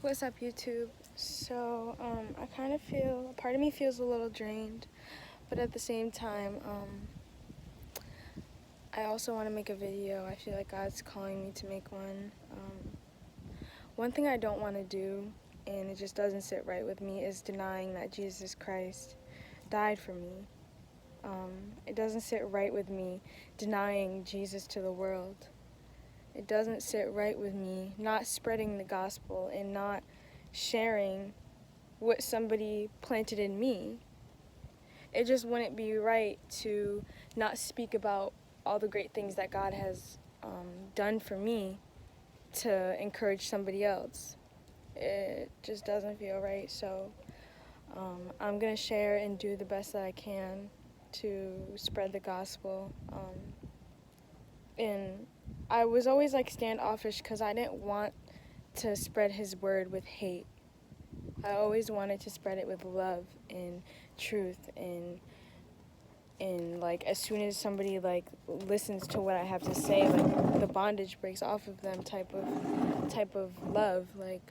What's up, YouTube? So, I kind of feel, part of me feels a little drained, but at the same time, I also want to make a video. I feel like God's calling me to make one. One thing I don't want to do, and it just doesn't sit right with me, is denying that Jesus Christ died for me. It doesn't sit right with me denying Jesus to the world. It doesn't sit right with me not spreading the gospel and not sharing what somebody planted in me. It just wouldn't be right to not speak about all the great things that God has done for me to encourage somebody else. It just doesn't feel right. So I'm going to share and do the best that I can to spread the gospel. And I was always like standoffish because I didn't want to spread his word with hate. I always wanted to spread it with love and truth and like as soon as somebody like listens to what I have to say, like the bondage breaks off of them type of love. Like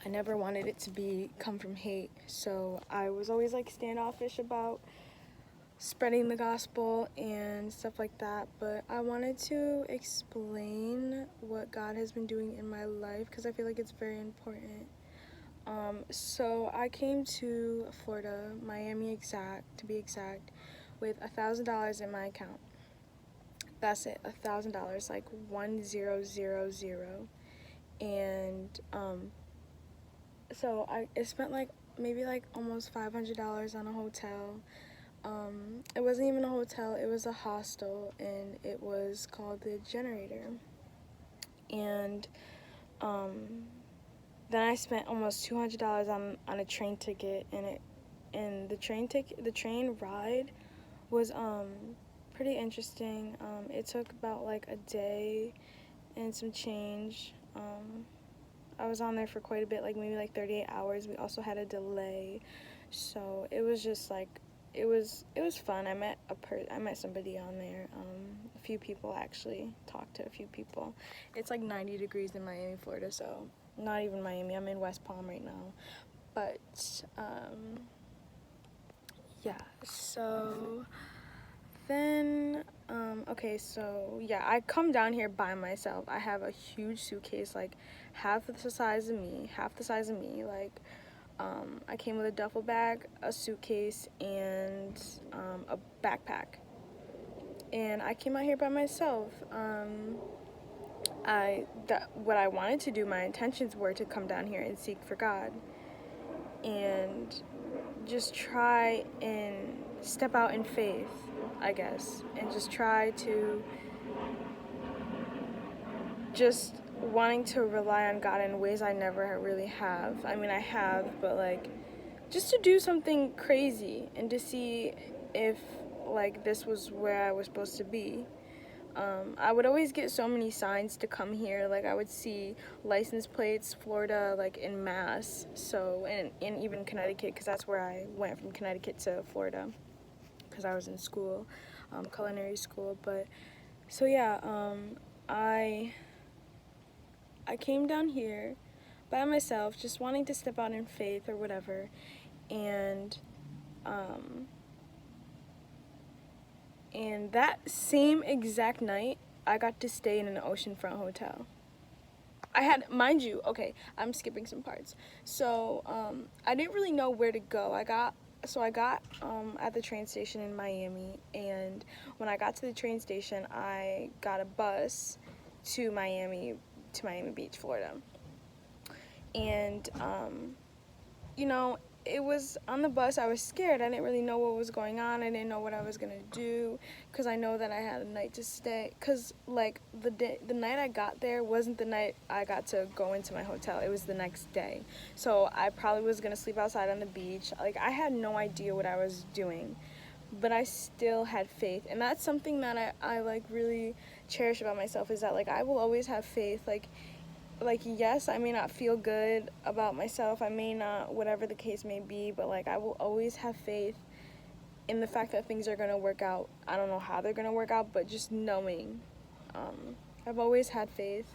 I never wanted it to come from hate. So I was always like standoffish about spreading the gospel and stuff like that, but I wanted to explain what God has been doing in my life because I feel like it's very important. So I came to Florida, Miami to be exact, with $1,000 in my account. That's it, $1,000, like 1000. And so I spent like maybe like almost $500 on a hotel. It wasn't even a hotel, it was a hostel, and it was called the Generator. And then I spent almost $200 on a train ticket, and the train ride was pretty interesting. It took about like a day and some change. I was on there for quite a bit, like maybe like 38 hours. We also had a delay, so it was just like it was fun. I met somebody on there. A few people actually. Talked to a few people. It's like 90 degrees in Miami, Florida, so not even Miami. I'm in West Palm right now, but yeah. So then okay, so yeah, I come down here by myself. I have a huge suitcase, like half the size of me, like I came with a duffel bag, a suitcase, and a backpack, and I came out here by myself. What I wanted to do, my intentions were to come down here and seek for God and just try and step out in faith, I guess, and just try to just wanting to rely on God in ways I never really have. I mean, I have, but like just to do something crazy and to see if like this was where I was supposed to be. I would always get so many signs to come here. Like I would see license plates, Florida, like in mass. So and even Connecticut, because that's where I went from Connecticut to Florida, because I was in school, culinary school. But so yeah, I came down here by myself, just wanting to step out in faith or whatever, and that same exact night, I got to stay in an oceanfront hotel. I had, mind you, okay, I'm skipping some parts. So, I didn't really know where to go. I got at the train station in Miami, and when I got to the train station, I got a bus to Miami Beach, Florida. And, you know, it was on the bus, I was scared. I didn't really know what was going on. I didn't know what I was gonna do, because I know that I had a night to stay. Because like the night I got there wasn't the night I got to go into my hotel. It was the next day. So I probably was gonna sleep outside on the beach. Like I had no idea what I was doing, but I still had faith. And that's something that I like really cherish about myself, is that like I will always have faith. Like yes, I may not feel good about myself, I may not, whatever the case may be, but like I will always have faith in the fact that things are gonna work out. I don't know how they're gonna work out, but just knowing, I've always had faith.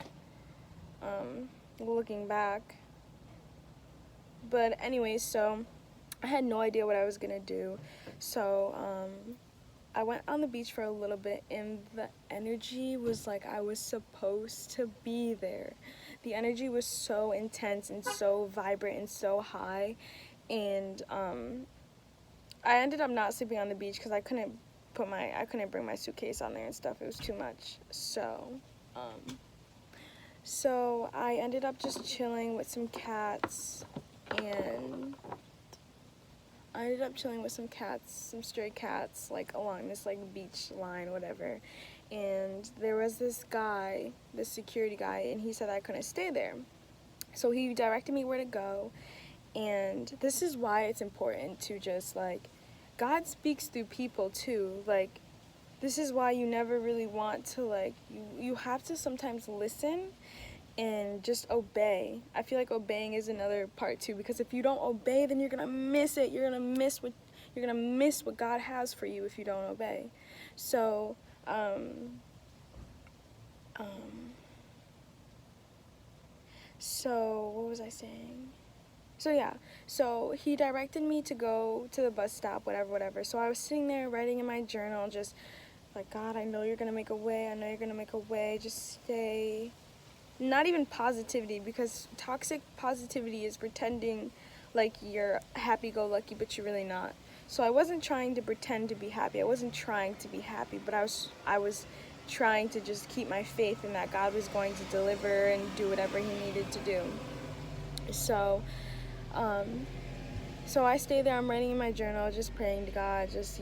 Looking back, But anyways, so I had no idea what I was gonna do. So I went on the beach for a little bit, and the energy was like I was supposed to be there. The energy was so intense and so vibrant and so high, and I ended up not sleeping on the beach because I couldn't bring my suitcase on there and stuff. It was too much. Um, so I ended up just chilling with some cats, and I ended up chilling with some cats, some stray cats, like along this like beach line, whatever. And there was this guy, this security guy, and he said I couldn't stay there. So he directed me where to go. And this is why it's important to just like, God speaks through people too. Like, this is why you never really want to like, you have to sometimes listen and just obey. I feel like obeying is another part too, because if you don't obey, then you're gonna miss it. You're gonna miss what God has for you if you don't obey. So, um, um, so what was I saying? So yeah, so he directed me to go to the bus stop, whatever, whatever. So I was sitting there writing in my journal, just like, God, I know you're gonna make a way. I know you're gonna make a way. Just stay. Not even positivity, because toxic positivity is pretending like you're happy-go-lucky, but you're really not. So I wasn't trying to pretend to be happy. I wasn't trying to be happy, but I was trying to just keep my faith in that God was going to deliver and do whatever he needed to do. So, um, so I stay there. I'm writing in my journal, just praying to God, just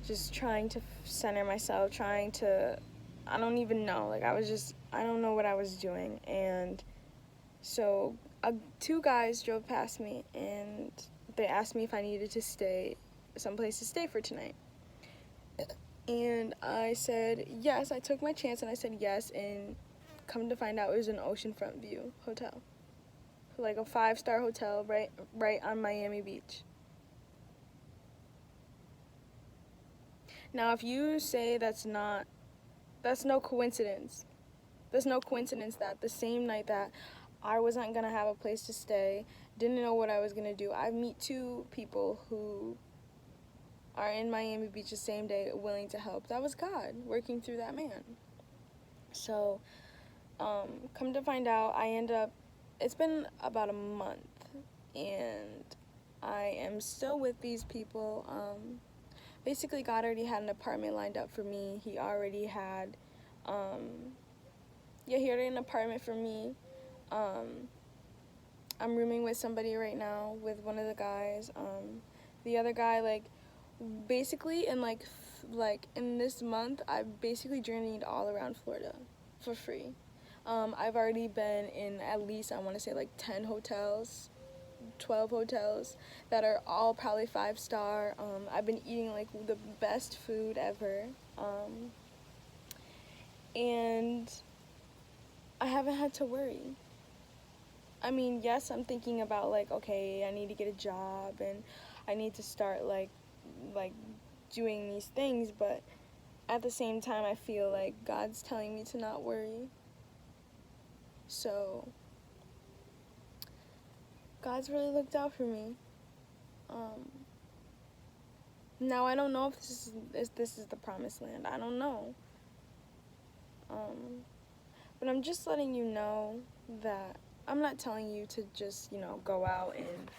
just trying to center myself, trying to, I don't even know, like I don't know what I was doing. And so two guys drove past me, and they asked me if I needed to stay, someplace to stay for tonight. And I said yes. I took my chance and I said yes, and come to find out it was an oceanfront view hotel. Like a 5-star hotel right on Miami Beach. Now if you say that's no coincidence. There's no coincidence that the same night that I wasn't gonna have a place to stay, didn't know what I was gonna do, I meet two people who are in Miami Beach the same day willing to help. That was God working through that man. So, come to find out, it's been about a month, and I am still with these people. Basically, God already had an apartment lined up for me. He already had an apartment for me. Um, I'm rooming with somebody right now, with one of the guys. The other guy, like, basically in this month, I've basically journeyed all around Florida for free. I've already been in at least, I want to say, like 10 hotels, 12 hotels that are all probably 5-star. I've been eating like the best food ever. And I haven't had to worry. I mean, yes, I'm thinking about like, okay, I need to get a job and I need to start like doing these things, but at the same time I feel like God's telling me to not worry. So God's really looked out for me. Um, Now I don't know if this is the promised land. I don't know. Um, but I'm just letting you know that I'm not telling you to just, go out and